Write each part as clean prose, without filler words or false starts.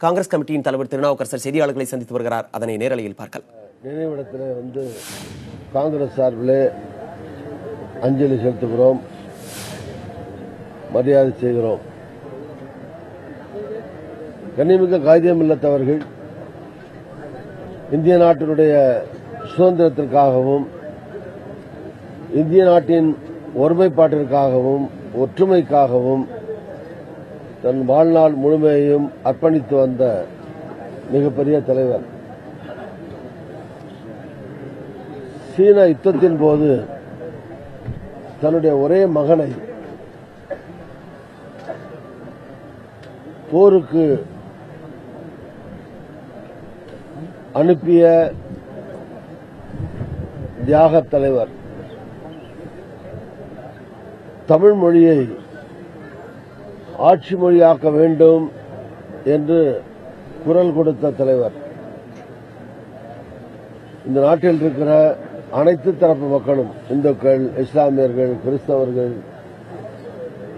காங்கிரஸ் கமிட்டியின் தலைவர் திருநாவுக்கரசர் செய்தியாளர்களை சந்தித்து வருகிறார். அதனை நேரலையில் பார்க்கலாம். நினைவிடத்தில் காங்கிரஸ் சார்பில் அஞ்சலி செலுத்துகிறோம், மரியாதை செய்கிறோம். கண்ணியமிக்க காகிதம் இல்லத்தவர்கள் இந்திய நாட்டினுடைய சுதந்திரத்திற்காகவும் இந்திய நாட்டின் ஒருமைப்பாட்டிற்காகவும் ஒற்றுமைக்காகவும் தன் வாழ்நாள் முழுமையையும் அர்ப்பணித்து வந்த மிகப்பெரிய தலைவர். சீன யுத்தத்தின் போது தன்னுடைய ஒரே மகனை போருக்கு அனுப்பிய தியாக தலைவர். தமிழ் மொழியை ஆட்சி மொழியாக்க வேண்டும் என்று குரல் கொடுத்த தலைவர். இந்த நாட்டில் இருக்கிற அனைத்து தரப்பு மக்களும், இந்துக்கள், இஸ்லாமியர்கள், கிறிஸ்தவர்கள்,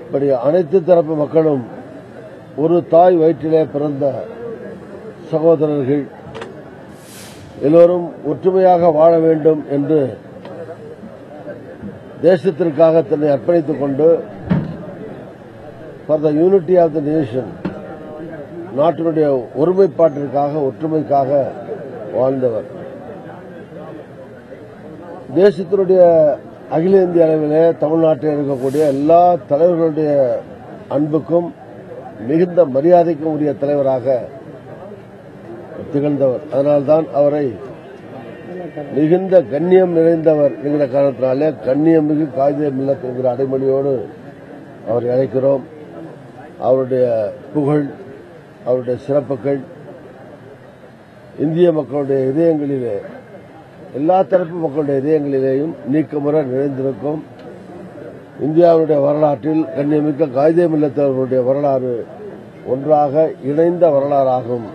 இப்படி அனைத்து தரப்பு மக்களும் ஒரு தாய் வயிற்றிலே பிறந்த சகோதரர்கள், எல்லோரும் ஒற்றுமையாக வாழ வேண்டும் என்று தேசத்திற்காக தன்னை அர்ப்பணித்துக் கொண்டு for the unity of the nation, நாட்டினுடைய ஒருமைப்பாட்டிற்காக ஒற்றுமைக்காக வாழ்ந்தவர். தேசத்தினுடைய அகில இந்திய அளவிலே தமிழ்நாட்டில் இருக்கக்கூடிய எல்லா தலைவர்களுடைய அன்புக்கும் மிகுந்த மரியாதைக்கும் உரிய தலைவராக திகழ்ந்தவர். அதனால்தான் அவரை மிகுந்த கண்ணியம் நிறைந்தவர் என்கிற காரணத்தினாலே கண்ணியமிகு காகிதம் இல்லத் என்கிற அடைமொழியோடு அவரை அழைக்கிறோம். அவருடைய புகழ், அவருடைய சிறப்புகள் இந்திய மக்களுடைய இதயங்களிலே, எல்லா தரப்பு மக்களுடைய இதயங்களிலேயும் நீக்கமுற நிறைந்திருக்கும். இந்தியாவுடைய வரலாற்றில் கண்ணியமிக்க காகிதம் இல்லத்தவர்களுடைய வரலாறு ஒன்றாக இணைந்த வரலாறாகும்.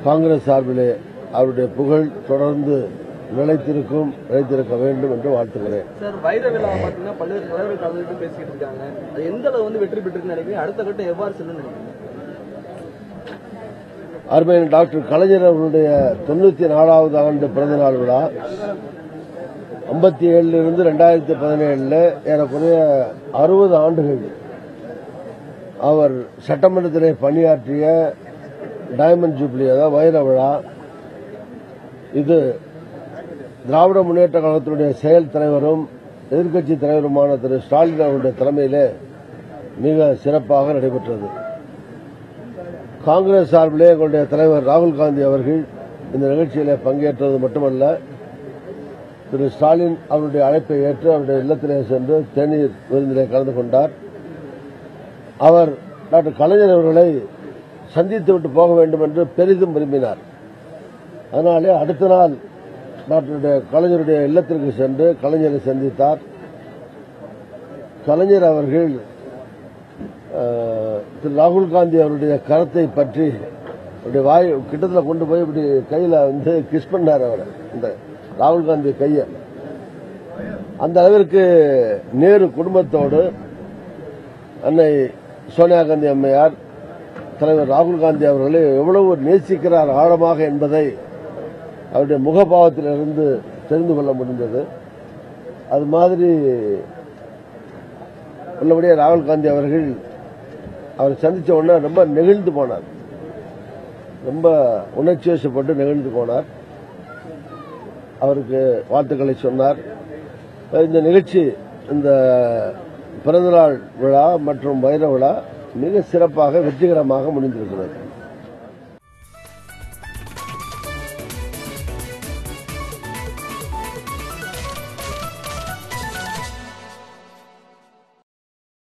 காங்கிரஸ் சார்பிலே அவருடைய புகழ் தொடர்ந்து நிலைத்திருக்க வேண்டும் என்று வாழ்த்துகிறேன். சார், வைர விழா பாத்தீங்கன்னா பல்வேறு தலைவர்கள் கலந்துட்டு பேசிட்டு இருக்காங்க. அது எந்த அளவு வெற்றி பெற்று நினைக்கிறீங்க? அடுத்த கட்டம் எவ்வாறு செல்லும் நினைக்கிறீங்க? அருமையான டாக்டர் கலைஞர் அவர்களுடைய 94வது ஆண்டு பிறந்தநாள் விழா 57 இருந்து 2017 ஏறக்குறைய 60 ஆண்டுகள் அவர் சட்டமன்றத்திலே பணியாற்றிய டைமண்ட் ஜூப்ளி, அதாவது வைர விழா. இது திராவிட முன்னேற்ற கழகத்தினுடைய செயல் தலைவரும் எதிர்க்கட்சி தலைவருமான திரு ஸ்டாலின் அவருடைய தலைமையிலே மிக சிறப்பாக நடைபெற்றது. காங்கிரஸ் சார்பிலே எங்களுடைய தலைவர் ராகுல் காந்தி அவர்கள் இந்த நிகழ்ச்சியிலே பங்கேற்றது மட்டுமல்ல, திரு ஸ்டாலின் அவருடைய அழைப்பை ஏற்று அவருடைய இல்லத்திலே சென்று தேநீர் விருந்திலே கலந்து கொண்டார். அவர் டாக்டர் கலைஞர் அவர்களை சந்தித்துவிட்டு போக வேண்டும் என்று பெரிதும் விரும்பினார். அதனாலே அடுத்த நாள் டாக்டர் கலைஞருடைய இல்லத்திற்கு சென்று கலைஞரை சந்தித்தார். கலைஞர் அவர்கள் திரு ராகுல் காந்தி அவருடைய கரத்தை பற்றி அவருடைய வாய் கிட்டத்தில் கொண்டு போய் இப்படி கையில் கிஸ் பண்ணார். அவர் இந்த ராகுல் காந்தி கையை அந்த அளவிற்கு நேரு குடும்பத்தோடு அன்னை சோனியா காந்தி அம்மையார், தலைவர் ராகுல் காந்தி அவர்களை எவ்வளவு நேசிக்கிறார் ஆழமாக என்பதை அவருடைய முகபாவத்திலிருந்து தெரிந்து கொள்ள முடிந்தது. அது மாதிரி உள்ளபடியே ராகுல் காந்தி அவர்கள் அவரை சந்திச்ச உடனே ரொம்ப நெகிழ்ந்து போனார், ரொம்ப உணர்ச்சி வசப்பட்டு நெகிழ்ந்து போனார். அவருக்கு வாழ்த்துக்களை சொன்னார். இந்த நிகழ்ச்சி, இந்த பிறந்தநாள் விழா மற்றும் வைர விழா மிக சிறப்பாக வெற்றிகரமாக முடிந்திருக்கிறது.